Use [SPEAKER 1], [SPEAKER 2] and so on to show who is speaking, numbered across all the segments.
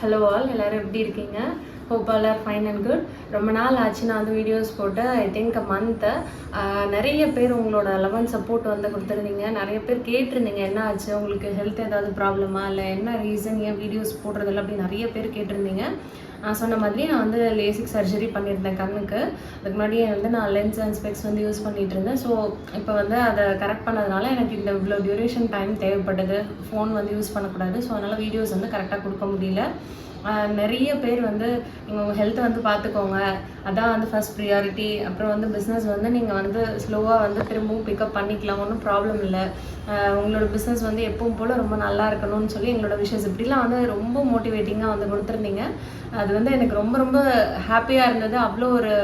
[SPEAKER 1] Hello all, எல்லோரும் எப்படி இருக்கீங்க? Hope all are fine and good. ரொம்ப நாள் ஆச்சு நான் வந்து வீடியோஸ் போட்டு. ஐ திங்க் மந்த்து நிறைய பேர் உங்களோட லவ் அண்ட் சப்போர்ட் வந்து கொடுத்துருந்தீங்க. நிறைய பேர் கேட்டிருந்தீங்க என்ன ஆச்சு, உங்களுக்கு ஹெல்த் ஏதாவது ப்ராப்ளமா, இல்லை என்ன ரீசன் ஏன் வீடியோஸ் போடுறதில்ல அப்படின்னு நிறைய பேர் கேட்டிருந்தீங்க. நான் சொன்ன மாதிரி நான் வந்து லேசிக் சர்ஜரி பண்ணியிருந்தேன் கண்ணுக்கு. அதுக்கு முன்னாடியே வந்து நான் லென்ஸ் அண்ட் ஸ்பெக்ஸ் வந்து யூஸ் பண்ணிகிட்டு இருந்தேன். ஸோ இப்போ வந்து அதை கரெக்ட் பண்ணதுனால எனக்கு இந்த இவ்வளோ டியூரேஷன் டைம் தேவைப்பட்டது. ஃபோன் வந்து யூஸ் பண்ணக்கூடாது. ஸோ அதனால் வீடியோஸ் வந்து கரெக்டாக கொடுக்க முடியல. நிறைய பேர் வந்து நீங்கள் உங்கள் ஹெல்த்தை வந்து பார்த்துக்கோங்க, அதான் வந்து ஃபஸ்ட் ப்ரியாரிட்டி. அப்புறம் வந்து பிஸ்னஸ் வந்து நீங்கள் வந்து ஸ்லோவாக வந்து திரும்பவும் பிக்கப் பண்ணிக்கலாம், ஒன்றும் ப்ராப்ளம் இல்லை. உங்களோட பிஸ்னஸ் வந்து எப்பவும் போல் ரொம்ப நல்லா இருக்கணும்னு சொல்லி எங்களோட விஷஸ் இப்படிலாம் வந்து ரொம்ப மோட்டிவேட்டிங்காக வந்து கொடுத்துருந்தீங்க. அது வந்து எனக்கு ரொம்ப ரொம்ப ஹாப்பியாக இருந்தது. அவ்வளோ ஒரு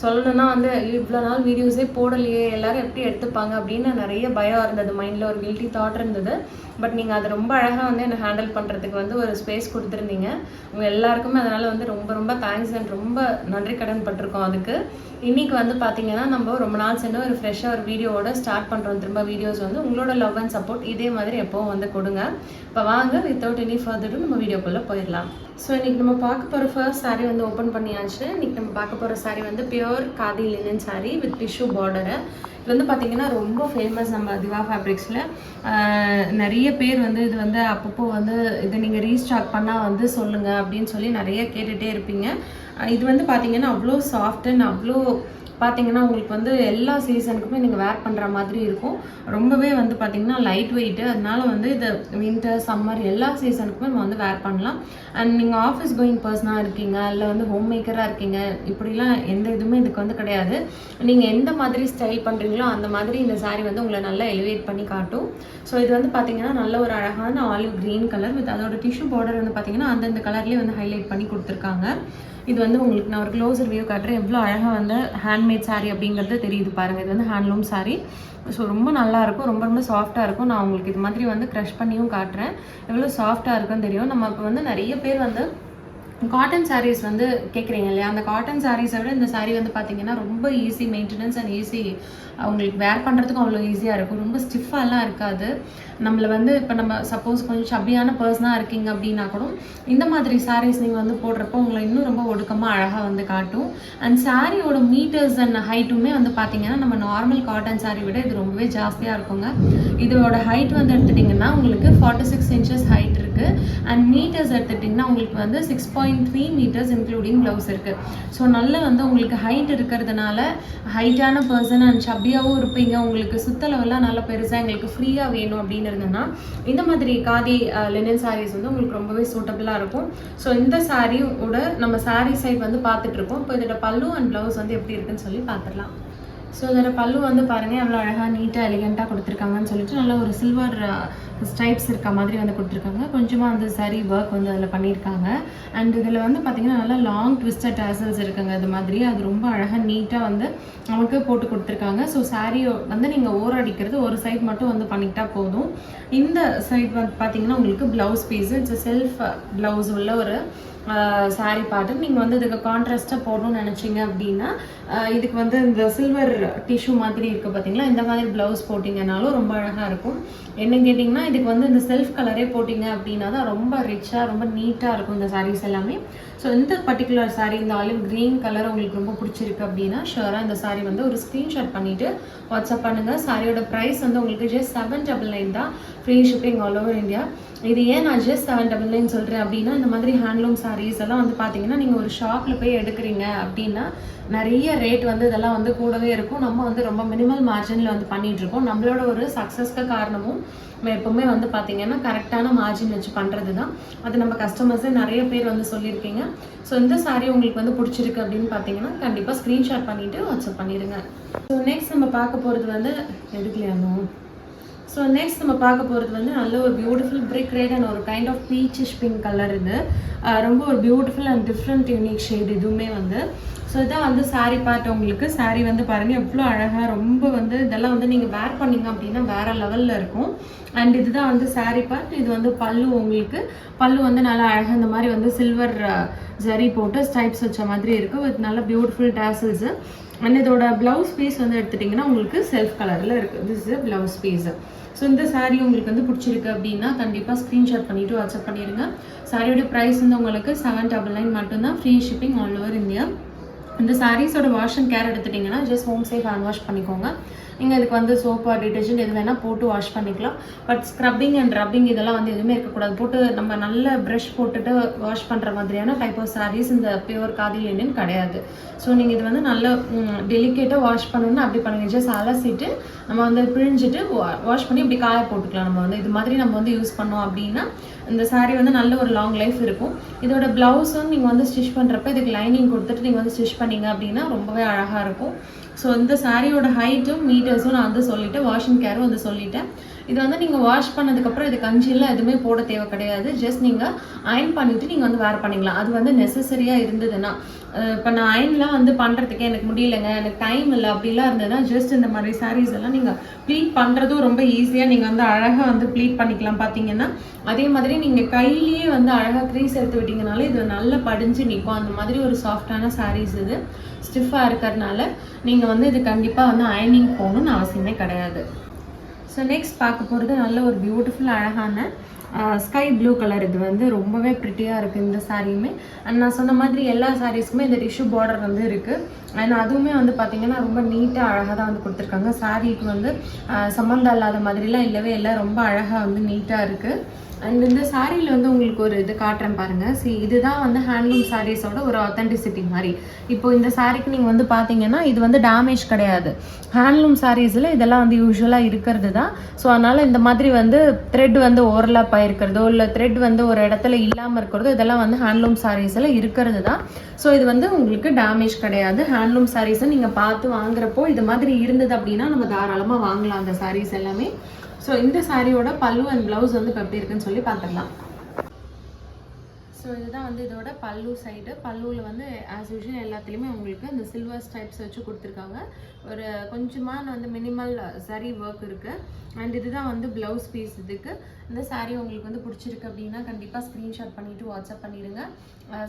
[SPEAKER 1] சொல்லணுன்னா வந்து இவ்வளோ நாள் வீடியோஸே போடலையே, எல்லோரும் எப்படி எடுத்துப்பாங்க அப்படின்னு நிறைய பயம் இருந்தது, மைண்டில் ஒரு கில்ட்டி தாட் இருந்தது. பட் நீங்கள் அதை ரொம்ப அழகாக வந்து என்னை ஹேண்டில் பண்ணுறதுக்கு வந்து ஒரு ஸ்பேஸ் கொடுத்துருந்தீங்க. உங்கள் எல்லாருக்குமே அதனால் வந்து ரொம்ப ரொம்ப தேங்க்ஸ் அண்ட் ரொம்ப நன்றி கடன் பட்டிருக்கோம் அதுக்கு. இன்றைக்கி வந்து பார்த்தீங்கன்னா நம்ம ரொம்ப நாள் சென்று ஒரு ஃப்ரெஷ்ஷாக ஒரு வீடியோவோட ஸ்டார்ட் பண்ணுறோம். திரும்ப வீடியோஸ் வந்து உங்களோட லவ் அண்ட் சப்போர்ட் இதே மாதிரி எப்போவும் வந்து கொடுங்க. இப்போ வாங்க வித்தவுட் எனி ஃபர்தர் நம்ம வீடியோக்குள்ளே போயிடலாம். ஸோ இன்றைக்கி நம்ம பார்க்க போகிற ஃபர்ஸ்ட் சாரீ வந்து ஓப்பன் பண்ணியாச்சு. இன்றைக்கி நம்ம பார்க்க போகிற சாரீ வந்து pure khadi linen sari with tissue border. இது வந்து பார்த்திங்கன்னா ரொம்ப ஃபேமஸ் நம்ம திவா ஃபேப்ரிக்ஸில். நிறைய பேர் வந்து இது வந்து அப்பப்போ வந்து இதை நீங்கள் ரீஸ்டாக் பண்ணால் வந்து சொல்லுங்கள் அப்படின்னு சொல்லி நிறைய கேட்டுகிட்டே இருப்பீங்க. இது வந்து பார்த்திங்கன்னா அவ்வளோ சாஃப்ட் அண்ட் அவ்வளோ பார்த்திங்கன்னா உங்களுக்கு வந்து எல்லா சீசனுக்குமே நீங்கள் வேர் பண்ணுற மாதிரி இருக்கும். ரொம்பவே வந்து பார்த்திங்கன்னா லைட் வெயிட்டு. அதனால வந்து இது வின்டர் சம்மர் எல்லா சீசனுக்குமே நம்ம வந்து வேர் பண்ணலாம். அண்ட் நீங்கள் ஆஃபீஸ் கோயிங் பர்சனாக இருக்கீங்க, இல்லை வந்து ஹோம் மேக்கராக இருக்கீங்க, இப்படிலாம் எந்த இதுவுமே இதுக்கு வந்து கிடையாது. நீங்கள் எந்த மாதிரி ஸ்டைல் பண்ணுறீங்களோ அந்த மாதிரி இந்த சாரீ வந்து உங்களை நல்லா எலிவேட் பண்ணி காட்டும். ஸோ இது வந்து பார்த்திங்கன்னா நல்ல ஒரு அழகான ஆலிவ் க்ரீன் கலர் வித் அதோட டிஷ்யூ பார்டர் வந்து பார்த்திங்கன்னா அந்தந்த கலர்லேயே வந்து ஹைலைட் பண்ணி கொடுத்துருக்காங்க. இது வந்து உங்களுக்கு நான் ஒரு க்ளோஸர் வியூ காட்டுறேன். எவ்வளோ அழகாக வந்து ஹேண்ட்மேட் சாரீ அப்படிங்கிறது தெரியுது பாருங்கள். இது வந்து ஹேண்ட்லூம் சாரீ. ஸோ ரொம்ப நல்லாயிருக்கும், ரொம்ப ரொம்ப சாஃப்டாக இருக்கும். நான் உங்களுக்கு இது மாதிரி வந்து க்ரஷ் பண்ணியும் காட்டுறேன், எவ்வளோ சாஃப்டாக இருக்குன்னு தெரியும். நம்ம இப்போ வந்து நிறைய பேர் வந்து காட்டன் சாரீஸ் வந்து கேட்குறீங்க இல்லையா, அந்த காட்டன் சாரீஸை விட இந்த சாரீ வந்து பார்த்திங்கன்னா ரொம்ப ஈஸி மெயின்டெனன்ஸ் அண்ட் ஈஸி, அவங்களுக்கு வேர் பண்ணுறதுக்கும் அவ்வளோ ஈஸியாக இருக்கும். ரொம்ப ஸ்டிஃபாலாம் இருக்காது. நம்மளை வந்து இப்போ நம்ம சப்போஸ் கொஞ்சம் சப்பியான பர்சனாக இருக்கீங்க அப்படின்னா கூட இந்த மாதிரி சாரீஸ் நீங்கள் வந்து போடுறப்போ உங்களை இன்னும் ரொம்ப ஒடுக்கமாக அழகாக வந்து காட்டும். அண்ட் சாரியோட மீட்டர்ஸ் அண்ட் ஹைட்டுமே வந்து பார்த்திங்கன்னா நம்ம நார்மல் காட்டன் சாரீ விட இது ரொம்பவே ஜாஸ்தியாக இருக்குங்க. இதோட ஹைட் வந்து எடுத்துட்டிங்கன்னா உங்களுக்கு 46 இன்ச்சஸ் ஹைட் இருக்குது. அண்ட் மீட்டர்ஸ் எடுத்துட்டிங்கன்னா உங்களுக்கு வந்து 6.3 மீட்டர்ஸ் இன்க்ளூடிங் ப்ளவுஸ் இருக்குது. ஸோ நல்ல வந்து உங்களுக்கு ஹைட் இருக்கிறதுனால ஹைட்டான பர்சன் அண்ட் சப்பியாகவும் இருப்பீங்க. உங்களுக்கு சுத்தளவெல்லாம் நல்லா பெருசாக எங்களுக்கு ஃப்ரீயாக வேணும் அப்படின்னு இருந்ததுன்னா இந்த மாதிரி காதி லினன் சாரீஸ் வந்து உங்களுக்கு ரொம்பவே சூட்டபிளாக இருக்கும். ஸோ இந்த சாரியோட நம்ம சாரீ சைட் வந்து பார்த்துட்டு இருக்கோம். இப்போ இதோட பல்லு அண்ட் ப்ளவுஸ் வந்து எப்படி இருக்குன்னு சொல்லி பார்த்துடலாம். ஸோ இதோட பல்லு வந்து பாருங்கள் எவ்வளோ அழகாக நீட்டாக எலிகெண்ட்டாக கொடுத்துருக்காங்கன்னு சொல்லிட்டு நல்ல ஒரு சில்வர் ஸ்ட்ரைப்ஸ் இருக்க மாதிரி வந்து கொடுத்துருக்காங்க. கொஞ்சமாக அந்த சரி ஒர்க் வந்து அதில் பண்ணியிருக்காங்க. அண்ட் இதில் வந்து பார்த்திங்கன்னா நல்லா லாங் ட்விஸ்டட் டேசல்ஸ் இருக்குங்க. அது மாதிரி அது ரொம்ப அழகாக நீட்டாக வந்து நமக்கு போட்டு கொடுத்துருக்காங்க. ஸோ சாரீ வந்து நீங்கள் ஓரடிக்கிறது ஒரு சைட் மட்டும் வந்து பண்ணிக்கிட்டா போதும். இந்த சைட் வந்து பார்த்திங்கன்னா உங்களுக்கு blouse piece, it's self blouse உள்ள ஒரு சாரீ பேட்டர்ன். நீங்கள் வந்து இதுக்கு கான்ட்ராஸ்ட்டாக போடணும்னு நினச்சிங்க அப்படின்னா இதுக்கு வந்து இந்த சில்வர் டிஷ்யூ மாதிரி இருக்குது பார்த்தீங்களா, இந்த மாதிரி ப்ளவுஸ் போட்டிங்கனாலும் ரொம்ப அழகாக இருக்கும். என்ன கேட்டிங்கன்னா இதுக்கு வந்து இந்த செல்ஃப் கலரே போட்டிங்க அப்படின்னா தான் ரொம்ப ரிச்சாக ரொம்ப நீட்டாக இருக்கும் இந்த சாரீஸ் எல்லாமே. ஸோ இந்த பர்டிகுலர் சாரீ இந்த ஆலிவ் க்ரீன் கலர் உங்களுக்கு ரொம்ப பிடிச்சிருக்கு அப்படின்னா ஷுவராக இந்த சாரீ வந்து ஒரு ஸ்க்ரீன்ஷாட் பண்ணிவிட்டு வாட்ஸ்அப் பண்ணுங்கள். சாரியோட ப்ரைஸ் வந்து உங்களுக்கு ஜஸ்ட் 799 தான், free shipping all over India. இது ஏன் நான் ஜஸ்ட் 799 சொல்கிறேன் அப்படின்னா இந்த மாதிரி ஹேண்ட்லூம் சாரீஸ் எல்லாம் வந்து பார்த்தீங்கன்னா நீங்கள் ஒரு ஷாப்பில் போய் எடுக்கிறீங்க அப்படின்னா நிறைய ரேட் வந்து இதெல்லாம் வந்து கூடவே இருக்கும். நம்ம வந்து ரொம்ப மினிமல் மார்ஜினில் வந்து பண்ணிகிட்ருக்கோம். நம்மளோட ஒரு சக்ஸஸ்க்கு காரணமும் நம்ம எப்போவுமே வந்து பார்த்திங்கன்னா கரெக்டான மார்ஜின் வச்சு பண்ணுறது தான். அது நம்ம கஸ்டமர்ஸே நிறைய பேர் வந்து சொல்லியிருக்கீங்க. ஸோ இந்த சாரீ உங்களுக்கு வந்து பிடிச்சிருக்கு அப்படின்னு பார்த்தீங்கன்னா கண்டிப்பாக ஸ்க்ரீன்ஷாட் பண்ணிவிட்டு வாட்ஸ்அப் பண்ணிடுங்க. ஸோ நெக்ஸ்ட் நம்ம பார்க்க போகிறது வந்து எடுக்கலையானோ ஸோ நெக்ஸ்ட் நம்ம பார்க்க போகிறது வந்து நல்ல ஒரு பியூட்டிஃபுல் பிரிக் ரெட் அண்ட் ஒரு kind of peachish pink colour. இது ரொம்ப ஒரு beautiful and different unique shade இதுவுமே வந்து. ஸோ இதான் வந்து சாரீ பார்ட். உங்களுக்கு சாரீ வந்து பாருங்கள் எவ்வளோ அழகாக ரொம்ப வந்து இதெல்லாம் வந்து நீங்கள் வேர் பண்ணிங்க அப்படின்னா வேறு லெவலில் இருக்கும். அண்ட் இதுதான் வந்து சாரீ பார்ட். இது வந்து பல்லு. உங்களுக்கு பல்லு வந்து நல்லா அழகாக இந்த மாதிரி வந்து சில்வர் ஜரி போட்டு ஸ்டைப்ஸ் வச்ச மாதிரி இருக்குது வித் நல்ல பியூட்டிஃபுல் டேசல்ஸு. அண்ட் இதோட ப்ளவுஸ் பீஸ் வந்து எடுத்துட்டிங்கன்னா உங்களுக்கு செல்ஃப் கலரில் இருக்குது. This is blouse piece. So இந்த சாரீ உங்களுக்கு வந்து பிடிச்சிருக்கு அப்படின்னா கண்டிப்பாக ஸ்க்ரீன்ஷாட் பண்ணிவிட்டு வாட்ஸ்அப் பண்ணிடுங்க. சாரியோட ப்ரைஸ் வந்து உங்களுக்கு 799 மட்டும்தான், free shipping all over India. இந்த சாரீஸோட வாஷ் அண்ட் கேர் எடுத்துட்டிங்கன்னா just home safe hand wash பண்ணிக்கோங்க. நீங்கள் இதுக்கு வந்து சோப்பு டிட்டர்ஜென்ட் எது வேணால் போட்டு வாஷ் பண்ணிக்கலாம். பட் ஸ்க்ரப்பிங் அண்ட் ரப்பிங் இதெல்லாம் வந்து எதுவுமே இருக்கக்கூடாது. போட்டு நம்ம நல்ல ப்ரஷ் போட்டுட்டு வாஷ் பண்ணுற மாதிரியான டைப் ஆஃப் சாரீஸ் இந்த பியூர் காதி லினன் கிடையாது. ஸோ நீங்கள் இது வந்து நல்ல டெலிகேட்டாக வாஷ் பண்ணணும்னா அப்படி பண்ணுங்கள். ஜஸ்ட் அலசிட்டு நம்ம வந்து பிழிஞ்சிட்டு வாஷ் பண்ணி இப்படி காய போட்டுக்கலாம். நம்ம வந்து இது மாதிரி நம்ம வந்து யூஸ் பண்ணோம் அப்படின்னா இந்த சாரீ வந்து நல்ல ஒரு லாங் லைஃப் இருக்கும். இதோட ப்ளவுஸும் நீங்கள் வந்து ஸ்டிச் பண்ணுறப்ப இதுக்கு லைனிங் கொடுத்துட்டு நீங்கள் வந்து ஸ்டிச் பண்ணிங்க அப்படின்னா ரொம்பவே அழகாக இருக்கும். ஸோ இந்த சாரியோட ஹைட்டும் மீட்டர்ஸும் நான் வந்து சொல்லிவிட்டேன், வாஷிங் கேரும் வந்து சொல்லிட்டேன். இது வந்து நீங்கள் வாஷ் பண்ணதுக்கப்புறம் இது கஞ்சிலாம் எதுவுமே போட தேவை கிடையாது. ஜஸ்ட் நீங்கள் அயன் பண்ணிவிட்டு நீங்கள் வந்து வேர் பண்ணிக்கலாம். அது வந்து நெசசரியாக இருந்ததுன்னா, இப்போ நான் அயன்லாம் வந்து பண்ணுறதுக்கே எனக்கு முடியலைங்க, எனக்கு டைம் இல்லை அப்படிலாம் இருந்ததுன்னா ஜஸ்ட் இந்த மாதிரி சாரீஸ் எல்லாம் நீங்கள் ப்ளீட் பண்ணுறதும் ரொம்ப ஈஸியாக நீங்கள் வந்து அழகாக வந்து ப்ளீட் பண்ணிக்கலாம். பார்த்தீங்கன்னா அதே மாதிரி நீங்கள் கையிலேயே வந்து அழகாக க்ரீஸ் எடுத்து விட்டிங்கனால இது நல்லா படிஞ்சு நிற்கும். அந்த மாதிரி ஒரு சாஃப்டான சாரீஸ் இது. ஸ்டிஃபாக இருக்கிறதுனால நீங்கள் வந்து இது கண்டிப்பாக வந்து அயனிங் போகணும்னு அவசியமே கிடையாது. ஸோ நெக்ஸ்ட் பார்க்க போகிறது நல்ல ஒரு பியூட்டிஃபுல் அழகான ஸ்கை ப்ளூ கலர். இது வந்து ரொம்பவே ப்ரிட்டியாக இருக்குது இந்த சாரியுமே. அண்ட் நான் சொன்ன மாதிரி எல்லா சாரீஸுமே இந்த டிஷ்யூ பார்டர் வந்து இருக்குது. அண்ட் அதுவுமே வந்து பார்த்திங்கன்னா ரொம்ப நீட்டாக அழகாக தான் வந்து கொடுத்துருக்காங்க. சாரீக்கு வந்து சம்மந்தம் இல்லாத மாதிரிலாம் இல்லவே இல்லை, ரொம்ப அழகாக வந்து நீட்டாக இருக்குது. அண்ட் இந்த சாரியில் வந்து உங்களுக்கு ஒரு இது காட்டுறேன் பாருங்கள். இதுதான் வந்து ஹேண்ட்லூம் சாரீஸோட ஒரு ஆத்தென்டிசிட்டி மாதிரி. இப்போ இந்த சாரீக்கு நீங்கள் வந்து பார்த்தீங்கன்னா இது வந்து டேமேஜ் கிடையாது. ஹேண்ட்லூம் சாரீஸில் இதெல்லாம் வந்து யூஸ்வலாக இருக்கிறது தான். ஸோ அதனால் இந்த மாதிரி வந்து த்ரெட் வந்து ஓவர்லாப் ஆகிருக்கிறதோ இல்லை த்ரெட் வந்து ஒரு இடத்துல இல்லாமல் இருக்கிறதோ இதெல்லாம் வந்து ஹேண்ட்லூம் சாரீஸில் இருக்கிறது தான். ஸோ இது வந்து உங்களுக்கு டேமேஜ் கிடையாது. ஹேண்ட்லூம் சாரீஸை நீங்கள் பார்த்து வாங்குறப்போ இது மாதிரி இருந்தது அப்படின்னா நம்ம தாராளமாக வாங்கலாம் அந்த சாரீஸ் எல்லாமே. ஸோ இந்த சாரியோட பல்லு அண்ட் ப்ளவுஸ் வந்து இப்போ எப்படி இருக்குன்னு சொல்லி பார்த்துக்கலாம். ஸோ இதுதான் வந்து இதோட பல்லு சைடு. பல்லுவில் வந்து ஆஸ் யூஷுவல் எல்லாத்துலேயுமே உங்களுக்கு இந்த சில்வர் ஸ்டைப்ஸ் வச்சு கொடுத்துருக்காங்க. ஒரு கொஞ்சமான வந்து மினிமல் சரி ஒர்க் இருக்குது. அண்ட் இதுதான் வந்து ப்ளவுஸ் பீஸ். இதுக்கு இந்த சாரீ உங்களுக்கு வந்து பிடிச்சிருக்கு அப்படின்னா கண்டிப்பாக ஸ்க்ரீன்ஷாட் பண்ணிவிட்டு வாட்ஸ்அப் பண்ணிடுங்க.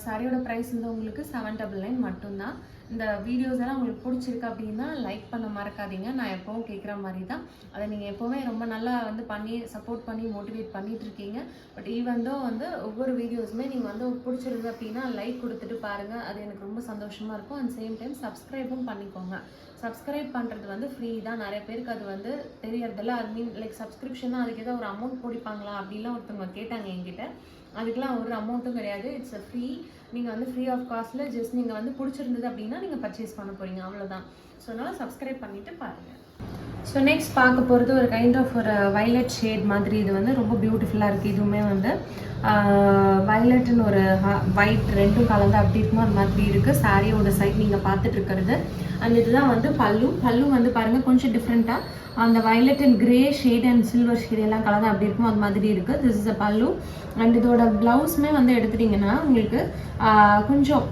[SPEAKER 1] சாரியோட ப்ரைஸ் வந்து உங்களுக்கு 799 மட்டும்தான். இந்த வீடியோஸ் எல்லாம் உங்களுக்கு பிடிச்சிருக்கு அப்படின்னா லைக் பண்ண மறக்காதீங்க. நான் எப்போவும் கேட்குற மாதிரி தான். அதை நீங்கள் எப்போவுமே ரொம்ப நல்லா வந்து பண்ணி சப்போர்ட் பண்ணி மோட்டிவேட் பண்ணிகிட்டு இருக்கீங்க. பட் ஈவன் தான் வந்து ஒவ்வொரு வீடியோஸுமே நீங்கள் வந்து பிடிச்சிருக்கு அப்படின்னா லைக் கொடுத்துட்டு பாருங்கள். அது எனக்கு ரொம்ப சந்தோஷமாக இருக்கும். அண்ட் சேம் டைம் சப்ஸ்கிரைபும் பண்ணிக்கோங்க. சப்ஸ்கிரைப் பண்ணுறது வந்து ஃப்ரீ தான். நிறைய பேருக்கு அது வந்து தெரியறதில்ல. அது மீன் லைக் சப்ஸ்கிரிப்ஷனாக அதுக்கு ஏதோ ஒரு அமௌண்ட் போடிப்பாங்களா அப்படின்லாம் ஒருத்தவங்க கேட்டாங்க என்கிட்ட. அதுக்கெலாம் ஒரு அமௌண்ட்டும் கிடையாது. It's a free. நீங்கள் வந்து ஃப்ரீ ஆஃப் காஸ்ட்டில் ஜஸ்ட் நீங்கள் வந்து பிடிச்சிருந்தது அப்படின்னா நீங்கள் பர்ச்சேஸ் பண்ண போகிறீங்க, அவ்வளோதான். ஸோ அதனால் சப்ஸ்கிரைப் பண்ணிவிட்டு பாருங்கள். ஸோ நெக்ஸ்ட் பார்க்க போகிறது ஒரு கைண்ட் ஆஃப் ஒரு வைலட் ஷேட் மாதிரி. இது வந்து ரொம்ப பியூட்டிஃபுல்லாக இருக்குது. இதுவுமே வந்து வைலட்னு ஒரு ஒயிட் ரெண்டும் கலந்து அப்படி இருக்குமோ அது மாதிரி இருக்குது. சாரியோட சைட் நீங்கள் பார்த்துட்டு இருக்கிறது. அண்ட் இதுதான் வந்து பல்லு வந்து பாருங்கள் கொஞ்சம் டிஃப்ரெண்ட்டாக அந்த violet and grey shade and silver shade எல்லாம் கலந்து அப்படி இருக்கும் அது மாதிரி இருக்குது. திஸ் இஸ் அ பல்லு. அண்ட் இதோட ப்ளவுஸுமே வந்து எடுத்துட்டிங்கன்னா உங்களுக்கு கொஞ்சம்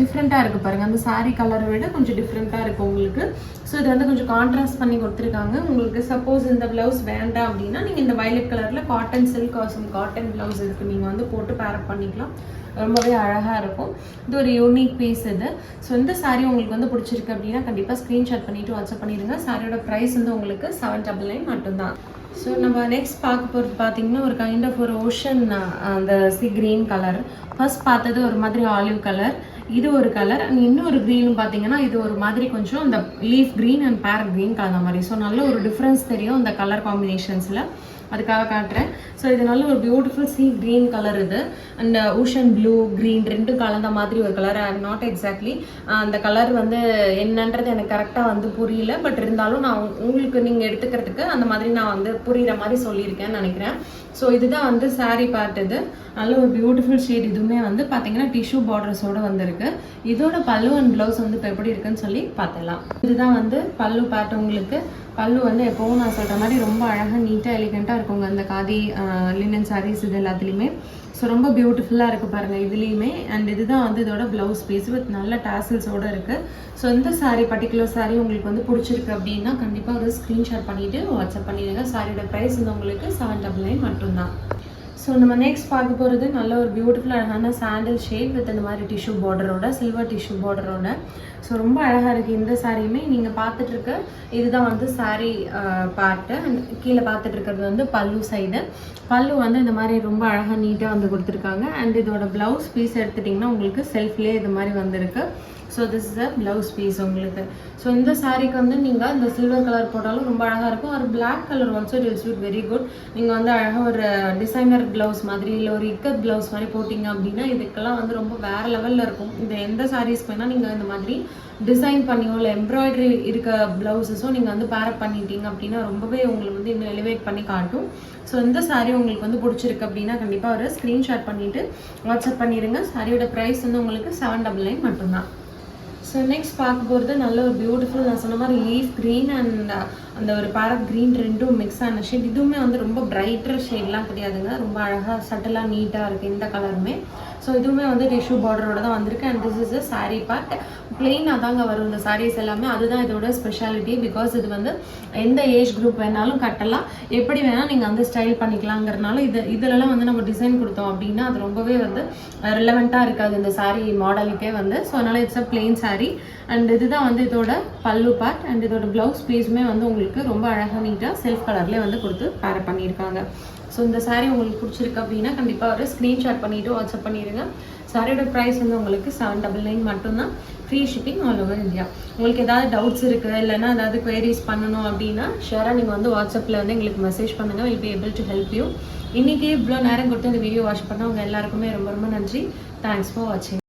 [SPEAKER 1] டிஃப்ரெண்ட்டாக இருக்குது பாருங்கள். அந்த சாரீ கலரை விட கொஞ்சம் டிஃப்ரெண்ட்டாக இருக்குது உங்களுக்கு. ஸோ இது வந்து கொஞ்சம் கான்ட்ராஸ்ட் பண்ணி கொடுத்துருக்காங்க. உங்களுக்கு சப்போஸ் இந்த ப்ளவுஸ் வேண்டாம் அப்படின்னா நீங்கள் இந்த வயலட் கலரில் cotton silk awesome cotton blouse இருக்குது, நீங்கள் வந்து போட்டு பேரப் பண்ணிக்கலாம். ரொம்பவே அழகாக இருக்கும். இது ஒரு யூனிக் பீஸ் இது. ஸோ இந்த சாரீ உங்களுக்கு வந்து பிடிச்சிருக்கு அப்படின்னா கண்டிப்பாக ஸ்க்ரீன்ஷாட் பண்ணிவிட்டு வாட்ஸ்அப் பண்ணிடுங்க. சாரியோட ப்ரைஸ் வந்து உங்களுக்கு 799 மட்டும்தான். ஸோ நம்ம நெக்ஸ்ட் பார்க்க போகிறது பார்த்தீங்கன்னா ஒரு கைண்ட் ஆஃப் ஒரு ஓஷன் அந்த க்ரீன் கலர். ஃபர்ஸ்ட் பார்த்தது ஒரு மாதிரி ஆலிவ் கலர், இது ஒரு கலர். அண்ட் இன்னொரு க்ரீன் பார்த்தீங்கன்னா இது ஒரு மாதிரி கொஞ்சம் அந்த leaf green and farad green கலந்த மாதிரி. ஸோ நல்ல ஒரு டிஃப்ரென்ஸ் தெரியும் அந்த கலர் காம்பினேஷன்ஸில். அதுக்காக காட்டுறேன். ஸோ இது நல்ல ஒரு பியூட்டிஃபுல் க்ரீன் கலர் இது. அண்ட் ஓஷன் ப்ளூ க்ரீன் ரெண்டும் கலந்த மாதிரி ஒரு colour. I am not exactly அந்த கலர் வந்து என்னன்றது எனக்கு கரெக்டாக வந்து புரியல. பட் இருந்தாலும் நான் உங்களுக்கு நீங்கள் எடுத்துக்கிறதுக்கு அந்த மாதிரி நான் வந்து புரிகிற மாதிரி சொல்லியிருக்கேன்னு நினைக்கிறேன். ஸோ இதுதான் வந்து சாரீ பார்ட். இது நல்ல ஒரு பியூட்டிஃபுல் ஷேட். இதுவுமே வந்து பார்த்தீங்கன்னா டிஷ்யூ பார்டர்ஸோடு வந்துருக்கு. இதோட பல்லு அண்ட் ப்ளவுஸ் வந்து இப்போ எப்படி இருக்குன்னு சொல்லி பார்த்துடலாம். இதுதான் வந்து பல்லு பார்ட். உங்களுக்கு பல்லு வந்து எப்போவும் நான் சொல்கிற மாதிரி ரொம்ப அழகாக நீட்டாக எலிகண்ட்டாக இருக்குங்க அந்த காதி லினன் சாரீஸ் இது எல்லாத்துலேயுமே. ஸோ ரொம்ப பியூட்டிஃபுல்லாக இருக்குது பாருங்கள் இதுலேயுமே. அண்ட் இதுதான் வந்து இதோட ப்ளவுஸ் பீஸ் வித் நல்ல டாசல்ஸோடு இருக்குது. ஸோ இந்த சாரீ பர்டிகுலர் சாரீ உங்களுக்கு வந்து பிடிச்சிருக்கு அப்படின்னா கண்டிப்பாக ஒரு ஸ்க்ரீன்ஷாட் பண்ணிவிட்டு வாட்ஸ்அப் பண்ணிடுங்க. சாரியோட ப்ரைஸ் வந்து உங்களுக்கு 799 மட்டும்தான். ஸோ நம்ம நெக்ஸ்ட் பார்க்க போகிறது நல்ல ஒரு பியூட்டிஃபுல் அழகான சாண்டில் ஷேட் வித் இந்த மாதிரி டிஷ்யூ பார்டரோட சில்வர் டிஷ்யூ பார்டரோட. ஸோ ரொம்ப அழகாக இருக்குது இந்த சாரியுமே. நீங்கள் பார்த்துட்ருக்க இதுதான் வந்து சாரீ பார்ட்டு. அண்ட் கீழே பார்த்துட்டு இருக்கிறது வந்து பல்லு சைடு. பல்லு வந்து இந்த மாதிரி ரொம்ப அழகாக நீட்டாக வந்து கொடுத்துருக்காங்க. அண்ட் இதோட ப்ளவுஸ் பீஸ் எடுத்துட்டிங்கன்னா உங்களுக்கு செல்ஃப்லேயே இது மாதிரி வந்திருக்கு. So this is a blouse piece உங்களுக்கு. ஸோ இந்த சாரீக்கு வந்து நீங்கள் இந்த சில்வர் கலர் போட்டாலும் ரொம்ப அழகாக இருக்கும். ஒரு black colour also it will suit very good. நீங்கள் வந்து அழகாக ஒரு டிசைனர் ப்ளவுஸ் மாதிரி இல்லை ஒரு இக்கத் ப்ளவுஸ் மாதிரி போட்டிங்க அப்படின்னா இதுக்கெல்லாம் வந்து ரொம்ப வேறு லெவலில் இருக்கும். இந்த எந்த சாரீஸ்க்கு வேணால் நீங்கள் இந்த மாதிரி டிசைன் பண்ணியோ இல்லை எம்ப்ராய்டரி இருக்க ப்ளவுஸஸும் நீங்கள் வந்து பேரப் பண்ணிட்டீங்க அப்படின்னா ரொம்பவே உங்களுக்கு வந்து இன்னும் எலிவேட் பண்ணி காட்டும். ஸோ இந்த சாரீ உங்களுக்கு வந்து பிடிச்சிருக்கு அப்படின்னா கண்டிப்பாக ஒரு ஸ்க்ரீன்ஷாட் பண்ணிவிட்டு வாட்ஸ்அப் பண்ணிடுங்க. சாரியோட ப்ரைஸ் வந்து உங்களுக்கு 799 மட்டும்தான். ஸோ நெக்ஸ்ட் பார்க்க போகிறது நல்ல ஒரு பியூட்டிஃபுல் நான் சொன்ன மாதிரி லீஃப் க்ரீன் அண்ட் அந்த ஒரு பேரட் க்ரீன் ரெண்டும் மிக்ஸ் ஆன ஷேட். இதுவுமே வந்து ரொம்ப பிரைட்டர் ஷேட்லாம் கிடையாதுங்க. ரொம்ப அழகாக சட்டலாக நீட்டாக இருக்குது இந்த கலருமே. ஸோ இதுவுமே வந்து டிஷ்யூ பார்டரோட தான் வந்திருக்கு. And this is a sari part. பிளெயினாக தாங்க வரும் இந்த சாரீஸ் எல்லாமே. அதுதான் இதோட ஸ்பெஷாலிட்டி. பிகாஸ் இது வந்து எந்த ஏஜ் குரூப் வேணாலும் கட்டலாம், எப்படி வேணால் நீங்கள் வந்து ஸ்டைல் பண்ணிக்கலாங்கிறனால இதிலலாம் வந்து நம்ம டிசைன் கொடுத்தோம் அப்படின்னா அது ரொம்பவே வந்து ரிலவெண்ட்டாக இருக்காது இந்த சாரீ மாடலுக்கே வந்து. ஸோ அதனால் it's a plain sari. And இதுதான் வந்து இதோட பல்லு பார்ட். அண்ட் இதோட ப்ளவுஸ் பீஸுமே வந்து உங்களுக்கு ரொம்ப அழகாக நீட்டாக செல்ஃப் கலர்லேயே வந்து கொடுத்து பேர் பண்ணியிருக்காங்க. ஸோ இந்த சாரீ உங்களுக்கு பிடிச்சிருக்கு அப்படின்னா கண்டிப்பாக ஒரு ஸ்க்ரீன்ஷாட் பண்ணிவிட்டு வாட்ஸ்அப் பண்ணிடுங்க. சாரியோட ப்ரைஸ் வந்து உங்களுக்கு 799 மட்டும்தான். Free shipping all over India. உங்களுக்கு ஏதாவது டவுட்ஸ் இருக்குது இல்லைன்னா ஏதாவது குவரிஸ் பண்ணணும் அப்படின்னா ஷேராக நீங்கள் வந்து வாட்ஸ்அப்பில் வந்து எங்களுக்கு மெசேஜ் பண்ணுங்கள். Will be able to help you. இன்றைக்கி இவ்வளோ நேரம் கொடுத்து இந்த வீடியோ வாட்ச் பண்ண உங்கள் எல்லாருக்குமே ரொம்ப ரொம்ப நன்றி. தேங்க்ஸ் ஃபார் வாட்சிங்.